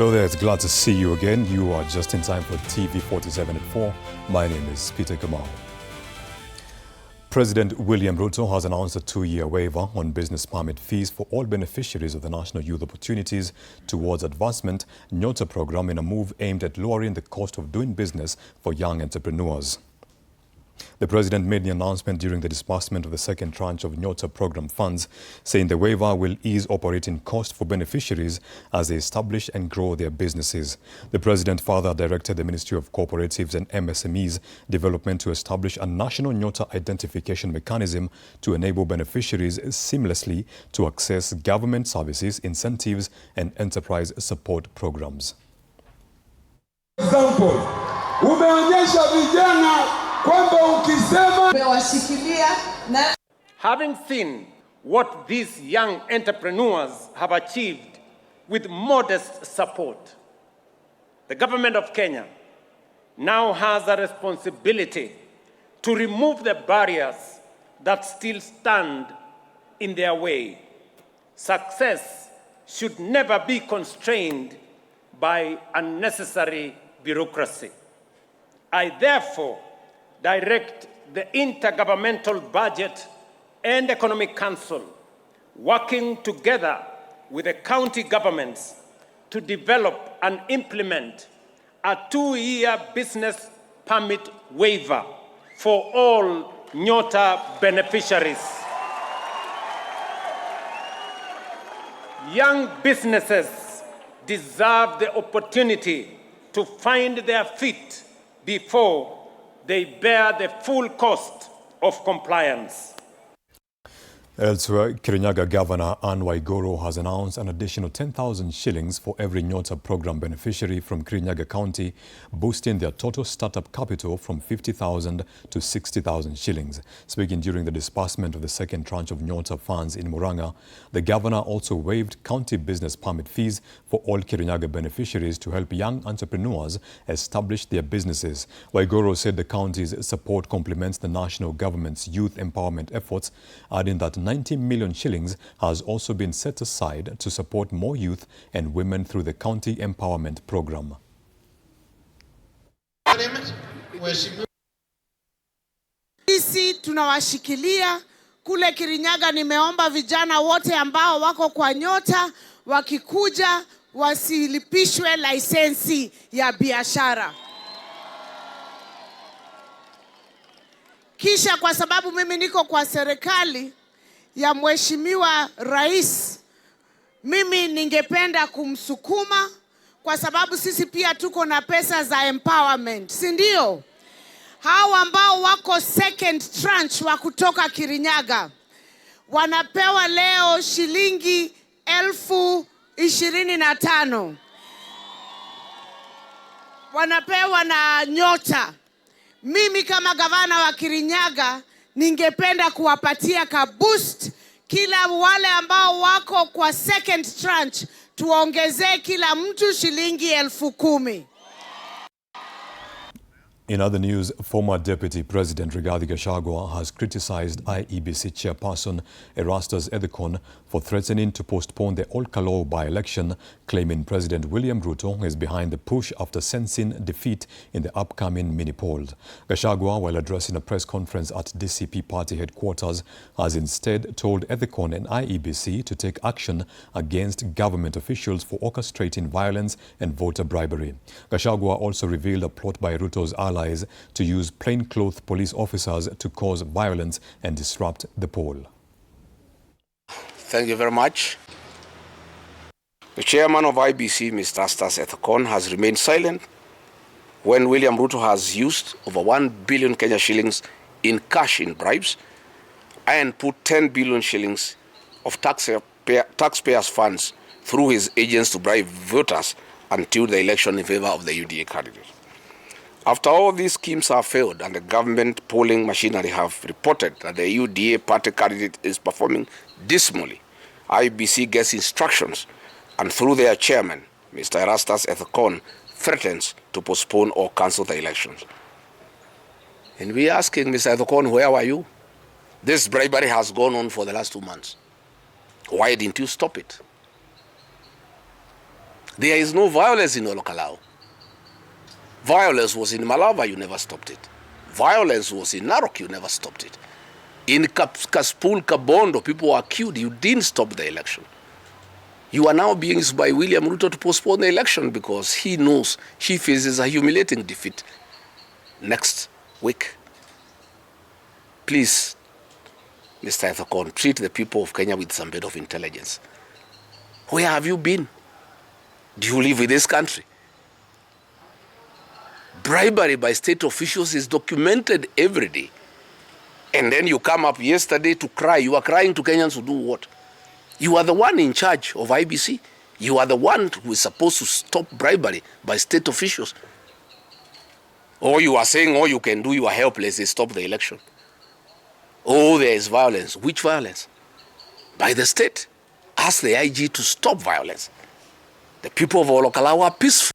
Hello there, it's glad to see you again. You are just in time for TV47 at 4. My name is Peter Kamau. President William Ruto has announced a 2-year waiver on business permit fees for all beneficiaries of the National Youth Opportunities Towards Advancement NYOTA program in a move aimed at lowering the cost of doing business for young entrepreneurs. The president made the announcement during the disbursement of the second tranche of NYOTA program funds, saying the waiver will ease operating costs for beneficiaries as they establish and grow their businesses. The president further directed the Ministry of Cooperatives and MSMEs Development to establish a national NYOTA identification mechanism to enable beneficiaries seamlessly to access government services, incentives, and enterprise support programs. Example, umeonyesha vijana having seen what these young entrepreneurs have achieved with modest support, the government of Kenya now has a responsibility to remove the barriers that still stand in their way. Success should never be constrained by unnecessary bureaucracy. I therefore direct the Intergovernmental Budget and Economic Council, working together with the county governments to develop and implement a 2-year business permit waiver for all NYOTA beneficiaries. Young businesses deserve the opportunity to find their feet before they bear the full cost of compliance. Elsewhere, Kirinyaga Governor Anne Waiguru has announced an additional 10,000 shillings for every NYOTA program beneficiary from Kirinyaga County, boosting their total startup capital from 50,000 to 60,000 shillings. Speaking during the disbursement of the second tranche of NYOTA funds in Muranga, the governor also waived county business permit fees for all Kirinyaga beneficiaries to help young entrepreneurs establish their businesses. Waiguru said the county's support complements the national government's youth empowerment efforts, adding that 90 million shillings has also been set aside to support more youth and women through the County Empowerment Program. Sisi tunawashikilia kule Kirinyaga. Nimeomba vijana wote ambao wako kwa NYOTA wakikuja wasilipishwe lisensi ya biashara. Kisha kwa sababu mimi niko kwa serikali ya Mheshimiwa Rais, mimi ningependa kumsukuma kwa sababu sisi pia tuko na pesa za empowerment, si ndio? Hao ambao wako second tranche wa kutoka Kirinyaga wanapewa leo shilingi 25,000. Wanapewa na NYOTA. Mimi kama gavana wa Kirinyaga ningependa kuwapatia ka boost kila wale ambao wako kwa second tranche, tuongezee kila mtu shilingi 10,000. In other news, former Deputy President Rigathi Gachagua has criticized IEBC Chairperson Erastus Ethekon for threatening to postpone the Olkalou by-election, claiming President William Ruto is behind the push after sensing defeat in the upcoming mini-poll. Gachagua, while addressing a press conference at DCP party headquarters, has instead told Ethekon and IEBC to take action against government officials for orchestrating violence and voter bribery. Gachagua also revealed a plot by Ruto's allies to use plainclothes police officers to cause violence and disrupt the poll. Thank you very much. The chairman of IBC, Mr. Erastus Ethekon, has remained silent when William Ruto has used over 1 billion Kenya shillings in cash in bribes and put 10 billion shillings of taxpayers' funds through his agents to bribe voters until the election in favor of the UDA candidate. After all these schemes have failed and the government polling machinery have reported that the UDA party candidate is performing dismally, IBC gets instructions and through their chairman, Mr. Erastus Ethekon, threatens to postpone or cancel the elections. And we're asking Mr. Ethekon, where were you? This bribery has gone on for the last 2 months. Why didn't you stop it? There is no violence in Olkalau. Violence was in Malava, you never stopped it. Violence was in Narok, you never stopped it. In Kaspul, Kabondo, people were killed, you didn't stop the election. You are now being used by William Ruto to postpone the election because he knows he faces a humiliating defeat next week. Please, Mr. Ethekon, treat the people of Kenya with some bit of intelligence. Where have you been? Do you live in this country? Bribery by state officials is documented every day. And then you come up yesterday to cry. You are crying to Kenyans to do what? You are the one in charge of IBC. You are the one who is supposed to stop bribery by state officials. Or you are saying all you can do, you are helpless, is stop the election. Oh, there is violence. Which violence? By the state. Ask the IG to stop violence. The people of Olkalau are peaceful.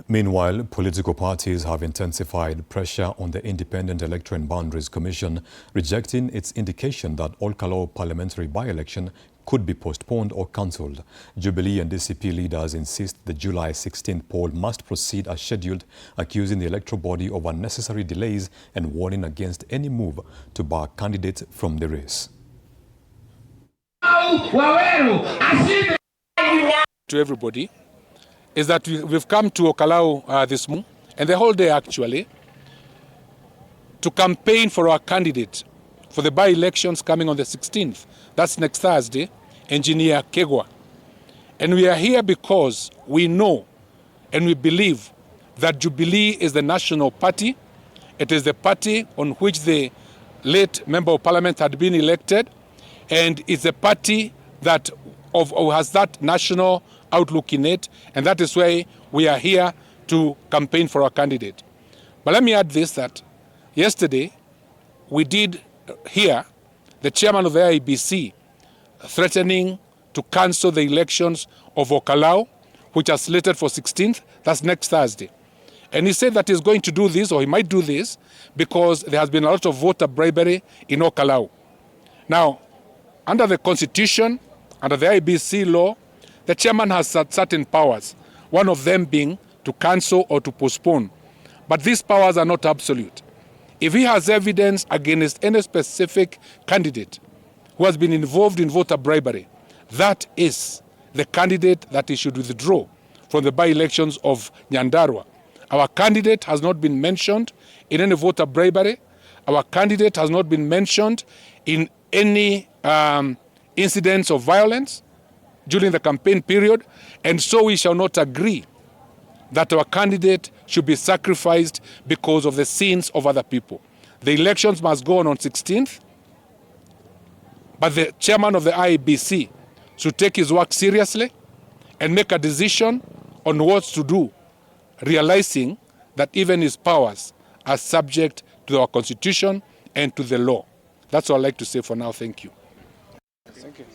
Meanwhile, political parties have intensified pressure on the Independent Electoral and Boundaries Commission, rejecting its indication that Olkalau parliamentary by-election could be postponed or cancelled. Jubilee and DCP leaders insist the July 16th poll must proceed as scheduled, accusing the electoral body of unnecessary delays and warning against any move to bar a candidate from the race. To everybody is that we've come to Olkalau this morning and the whole day actually to campaign for our candidate for the by-elections coming on the 16th. That's next Thursday, Engineer Kegwa. And we are here because we know and we believe that Jubilee is the national party. It is the party on which the late Member of Parliament had been elected, and it's a party that has that national outlook in it, and that is why we are here to campaign for our candidate. But let me add this, that yesterday we did hear the chairman of the IEBC threatening to cancel the elections of Olkalau, which are slated for 16th, that's next Thursday. And he said that he's going to do this, or he might do this, because there has been a lot of voter bribery in Olkalau. Now, under the Constitution, under the IEBC law, the chairman has certain powers, one of them being to cancel or to postpone. But these powers are not absolute. If he has evidence against any specific candidate who has been involved in voter bribery, that is the candidate that he should withdraw from the by-elections of Nyandarua. Our candidate has not been mentioned in any voter bribery. Our candidate has not been mentioned in any incidents of violence during the campaign period, and so we shall not agree that our candidate should be sacrificed because of the sins of other people. The elections must go on 16th, but the chairman of the IEBC should take his work seriously and make a decision on what to do, realizing that even his powers are subject to our Constitution and to the law. That's all I'd like to say for now. Thank you. Thank you.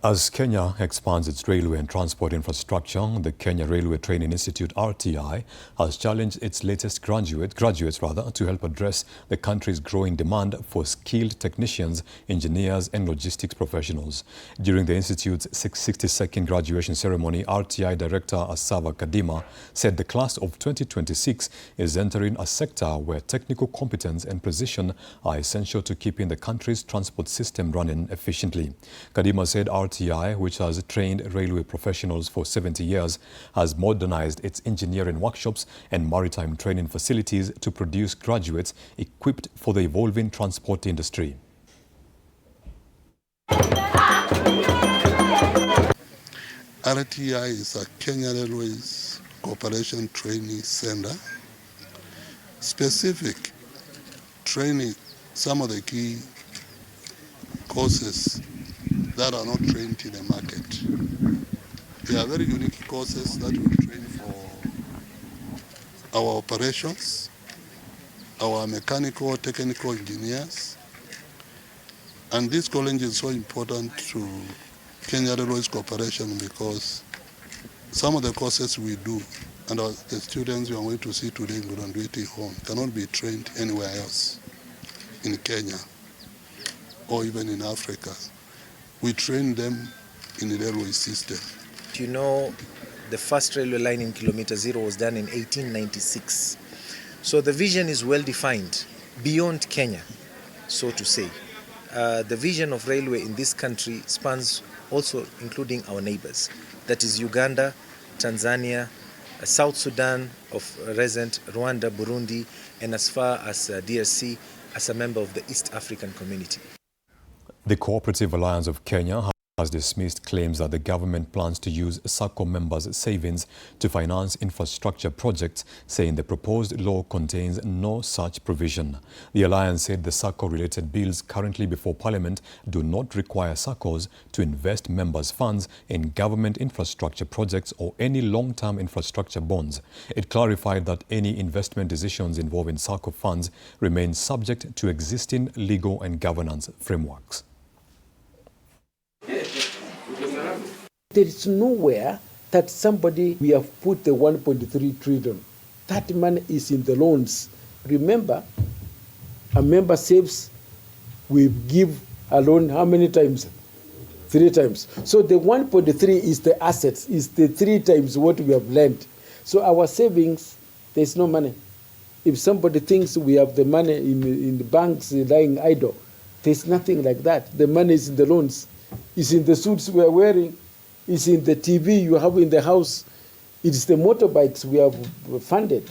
As Kenya expands its railway and transport infrastructure, the Kenya Railway Training Institute (RTI) has challenged its latest graduates to help address the country's growing demand for skilled technicians, engineers and logistics professionals. During the institute's 62nd graduation ceremony, RTI Director Asava Kadima said the class of 2026 is entering a sector where technical competence and precision are essential to keeping the country's transport system running efficiently. Kadima said RTI, which has trained railway professionals for 70 years, has modernized its engineering workshops and maritime training facilities to produce graduates equipped for the evolving transport industry. RTI is a Kenya Railways Corporation Training Center, specific training some of the key courses that are not trained in the market. They are very unique courses that we train for our operations, our mechanical, technical engineers. And this college is so important to Kenya Railways Corporation because some of the courses we do and the students we are going to see today in graduating home cannot be trained anywhere else in Kenya or even in Africa. We train them in the railway system. You know, the first railway line in Kilometer Zero was done in 1896. So the vision is well defined beyond Kenya, so to say. The vision of railway in this country spans also including our neighbors. That is Uganda, Tanzania, South Sudan of resident, Rwanda, Burundi, and as far as DRC as a member of the East African community. The Cooperative Alliance of Kenya has dismissed claims that the government plans to use SACCO members' savings to finance infrastructure projects, saying the proposed law contains no such provision. The alliance said the SACCO-related bills currently before Parliament do not require SACCOs to invest members' funds in government infrastructure projects or any long-term infrastructure bonds. It clarified that any investment decisions involving SACCO funds remain subject to existing legal and governance frameworks. There is nowhere that we have put the 1.3 trillion. That money is in the loans. Remember, a member saves, we give a loan how many times? 3 times. So the 1.3 is the assets, is the 3 times what we have lent. So our savings, there's no money. If somebody thinks we have the money in the banks lying idle, there's nothing like that. The money is in the loans. It's in the suits we are wearing. It's in the TV you have in the house. It's the motorbikes we have funded.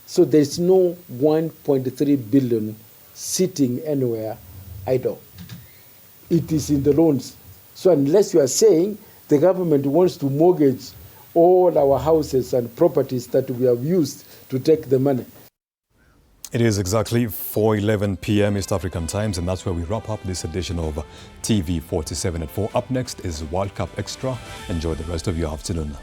So there's no 1.3 billion sitting anywhere idle. It is in the loans. So unless you are saying the government wants to mortgage all our houses and properties that we have used to take the money. It is exactly 4:11 p.m. East African Times, and that's where we wrap up this edition of TV47 at 4. Up next is World Cup Extra. Enjoy the rest of your afternoon.